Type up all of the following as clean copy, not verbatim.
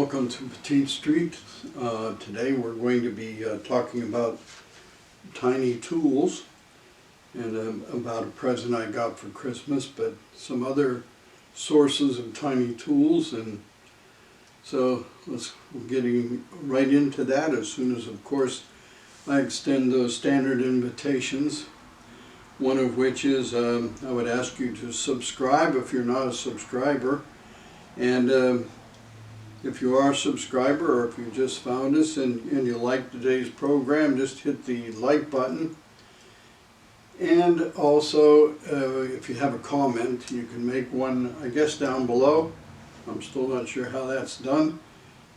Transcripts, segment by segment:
Welcome to Petite Street. Today we're going to be talking about tiny tools and about a present I got for Christmas, but some other sources of tiny tools, and so we're getting right into that as soon as, of course, I extend those standard invitations. One of which is I would ask you to subscribe if you're not a subscriber, and if you are a subscriber, or if you just found us and you like today's program, just hit the like button. And also, if you have a comment, you can make one, I guess, down below. I'm still not sure how that's done,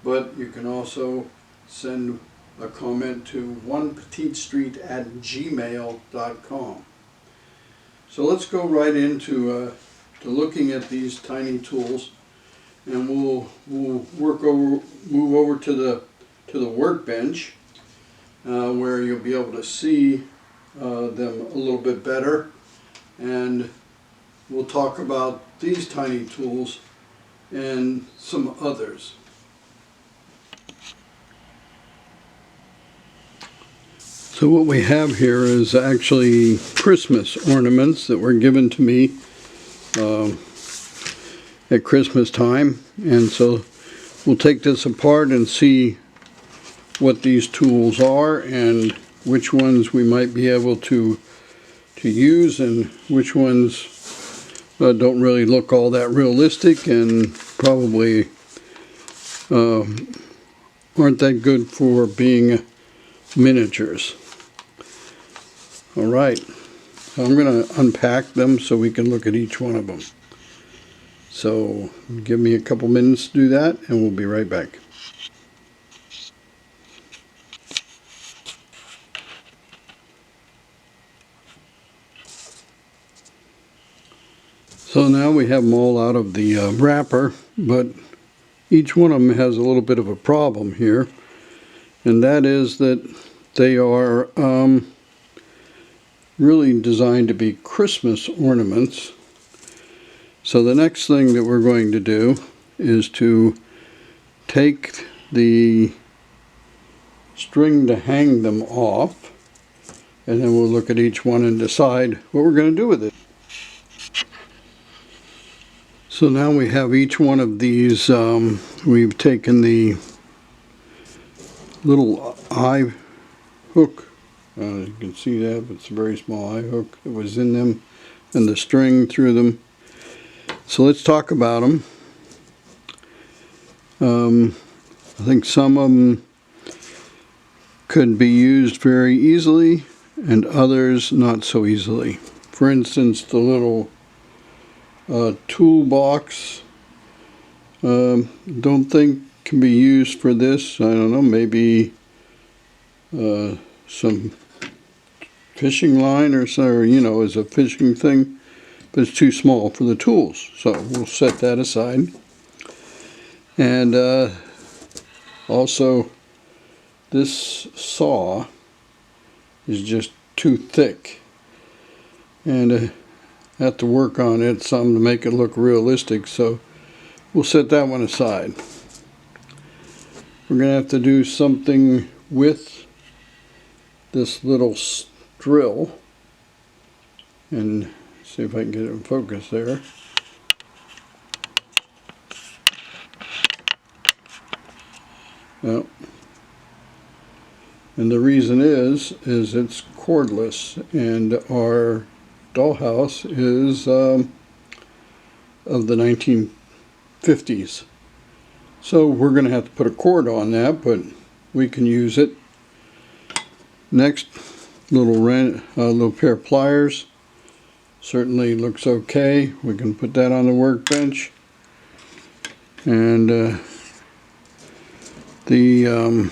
but you can also send a comment to onepetitestreet@gmail.com. So let's go right into to looking at these tiny tools. And we'll move over to the workbench where you'll be able to see them a little bit better, and we'll talk about these tiny tools and some others. So what we have here is actually Christmas ornaments that were given to me at Christmas time, and so we'll take this apart and see what these tools are and which ones we might be able to use and which ones don't really look all that realistic and probably aren't that good for being miniatures. Alright, so I'm going to unpack them so we can look at each one of them. So give me a couple minutes to do that, and we'll be right back. So now we have them all out of the wrapper, but each one of them has a little bit of a problem here, and that is that they are really designed to be Christmas ornaments. So the next thing that we're going to do is to take the string to hang them off, and then we'll look at each one and decide what we're going to do with it. So now we have each one of these. We've taken the little eye hook, you can see that, but it's a very small eye hook that was in them, and the string through them. So let's talk about them. I think some of them could be used very easily and others not so easily. For instance, the little toolbox, don't think can be used for this. I don't know, maybe some fishing line or so, or, you know, as a fishing thing. But it's too small for the tools, so we'll set that aside. And also, this saw is just too thick, and I have to work on it some to make it look realistic, so we'll set that one aside. We're going to have to do something with this little drill, and see if I can get it in focus there. Well, and the reason is it's cordless, and our dollhouse is of the 1950s. So we're going to have to put a cord on that, but we can use it. Next, little pair of pliers. Certainly looks okay. We can put that on the workbench. And the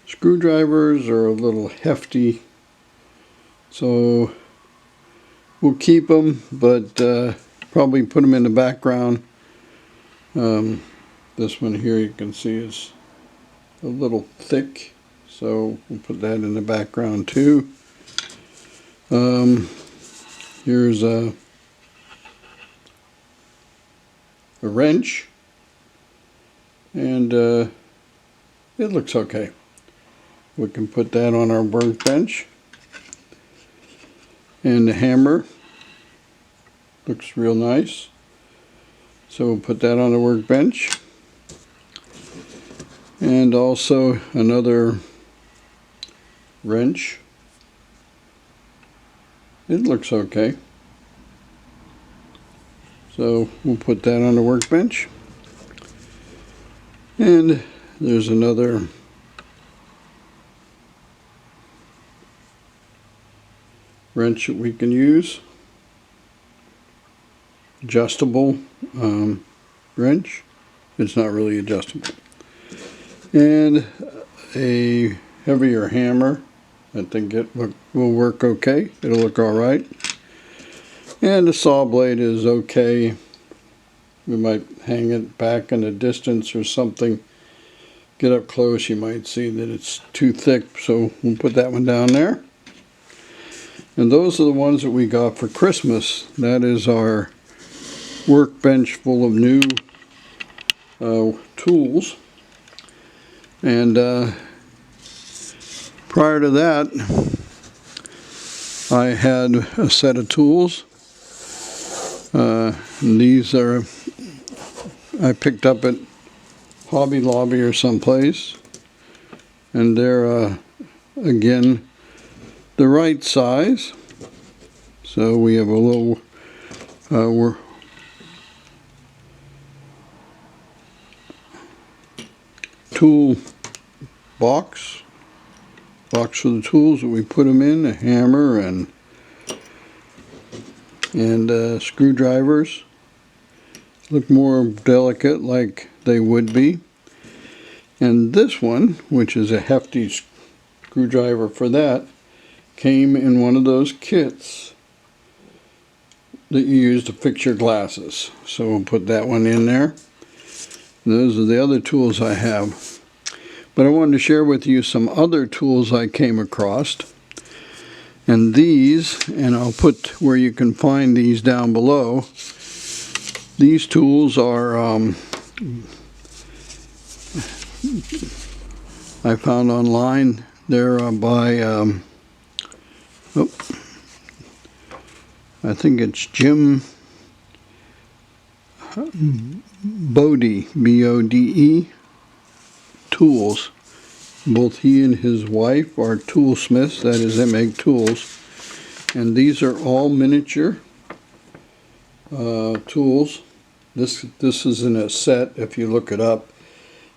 screwdrivers are a little hefty, so we'll keep them, but probably put them in the background. This one here you can see is a little thick, so we'll put that in the background too. Here's a wrench, and it looks okay. We can put that on our workbench. And the hammer looks real nice. So we'll put that on the workbench. And also another wrench. It looks okay. So we'll put that on the workbench. And there's another wrench that we can use. Adjustable wrench. It's not really adjustable. And a heavier hammer. I think it will work okay. It'll look alright. And the saw blade is okay. We might hang it back in a distance or something. Get up close, you might see that it's too thick, so we'll put that one down there. And those are the ones that we got for Christmas. That is our workbench full of new tools. And prior to that, I had a set of tools. These are I picked up at Hobby Lobby or someplace, and they're again the right size. So we have a little tool box for the tools that we put them in, a hammer and screwdrivers. Look more delicate like they would be. And this one, which is a hefty screwdriver for that, came in one of those kits that you use to fix your glasses. So we'll put that one in there. Those are the other tools I have. But I wanted to share with you some other tools I came across. And these, and I'll put where you can find these down below. These tools are I found online. They're by I think it's Jim Bode, B-O-D-E tools. Both he and his wife are toolsmiths, that is, they make tools. And these are all miniature tools. This is in a set. If you look it up,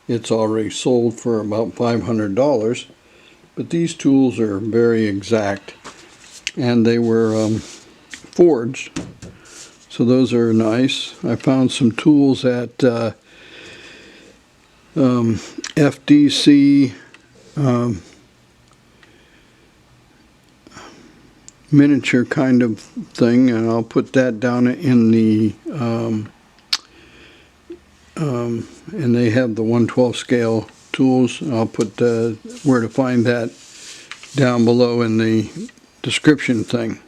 it's already sold for about $500. But these tools are very exact, and they were forged. So those are nice. I found some tools at FDC miniature kind of thing, and I'll put that down in the and they have the 1/12 scale tools. I'll put where to find that down below in the description thing.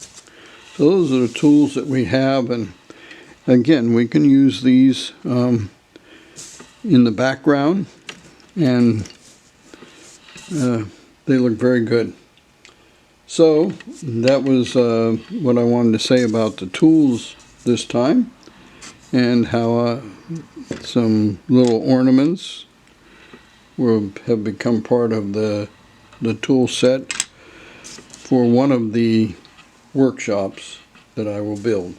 So those are the tools that we have, and again, we can use these in the background, and they look very good. So that was what I wanted to say about the tools this time, and how some little ornaments have become part of the tool set for one of the workshops that I will build.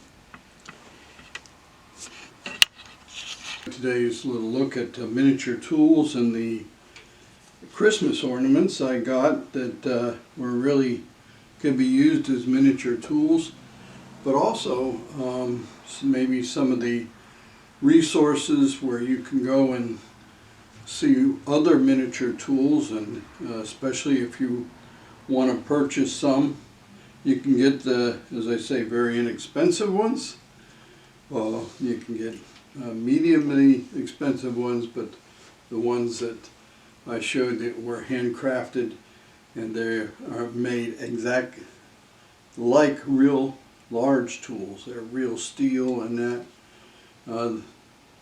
Today's little look at miniature tools and the Christmas ornaments I got that were really could be used as miniature tools, but also maybe some of the resources where you can go and see other miniature tools, and especially if you want to purchase some, you can get the, as I say, very inexpensive ones. You can get mediumly expensive ones, but the ones that I showed that were handcrafted, and they are made exact like real large tools. They're real steel, and that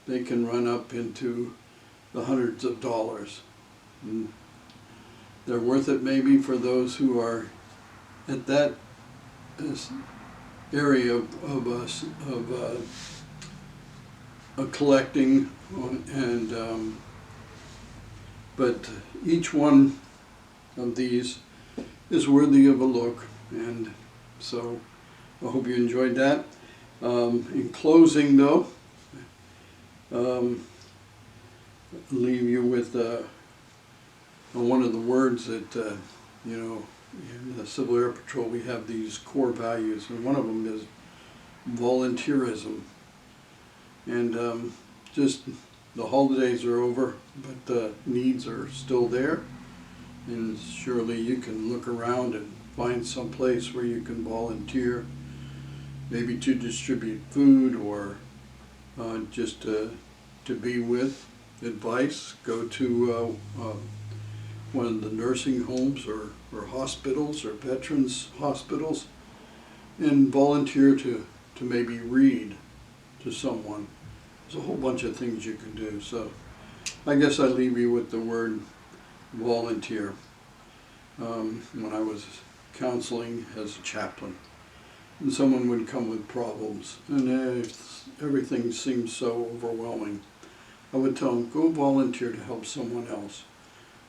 they can run up into the hundreds of dollars. And they're worth it maybe for those who are at that area of collecting, and but each one of these is worthy of a look, and so I hope you enjoyed that. In closing though, leave you with one of the words that in the Civil Air Patrol we have these core values, and one of them is volunteerism. And just the holidays are over, but the needs are still there, and surely you can look around and find some place where you can volunteer, maybe to distribute food, or just to be with advice. Go to one of the nursing homes or hospitals or veterans hospitals and volunteer to maybe read to someone. There's a whole bunch of things you can do. So I guess I leave you with the word volunteer. When I was counseling as a chaplain, and someone would come with problems, and everything seemed so overwhelming, I would tell them, go volunteer to help someone else.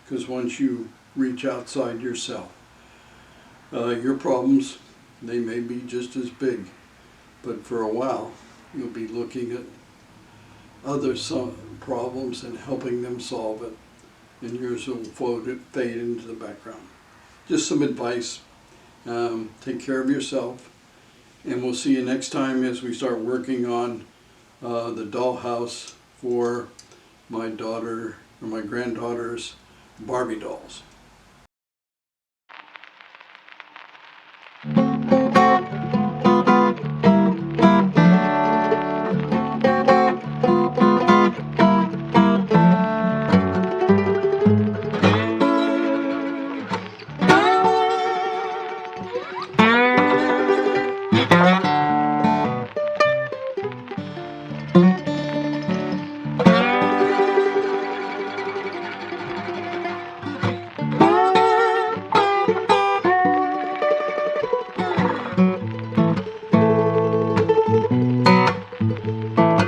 Because once you reach outside yourself, your problems, they may be just as big, but for a while you'll be looking at other problems and helping them solve it, and yours will fade into the background. Just some advice. Take care of yourself, and we'll see you next time as we start working on the dollhouse for my daughter or my granddaughter's Barbie dolls.